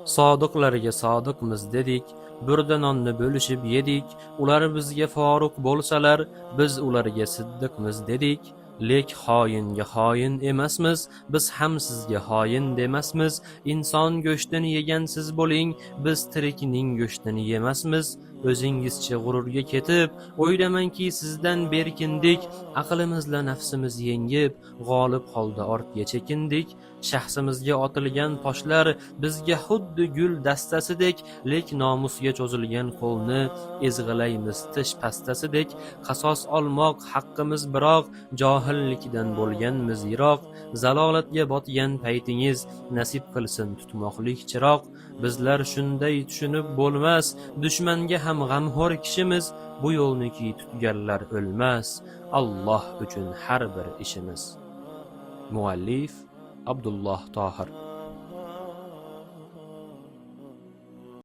Sodiqlarga sodiqmiz dedik, burda nonni bo'lishib yedik, ular bizga foruq bo'lsalar, biz ularga siddiqmiz dedik. Lek xoinga xoin emasmiz, biz ham sizga xoin demasmiz. Inson go'shtini yegansiz bo'ling, biz tirikning go'shtini yemasmiz. O'zingizcha g'ururga ketib, o'ylamangki sizdan berkindik, aqlimizla nafsimiz yengib, g'olib holda ortga chekindik. Shaxsimizga otilgan toshlar bizga xuddi gul dastasidek, lek nomusga cho'zilgan qo'lni ezg'ilaymiz tish pastasidek. Qasos olmoq haqqimiz biroq, johillikdan bo'lganmiz yiroq. Zalolatga botgan paytingiz nasib qilsin tutmoqlik chiroq. Bizlar shunday tushunib bo'lmas, dushmanga ham g'amxo'r kishimiz. Bu yo'lniki tutganlar o'lmas, Alloh uchun har bir ishimiz. Muallif Abdulloh Tohir.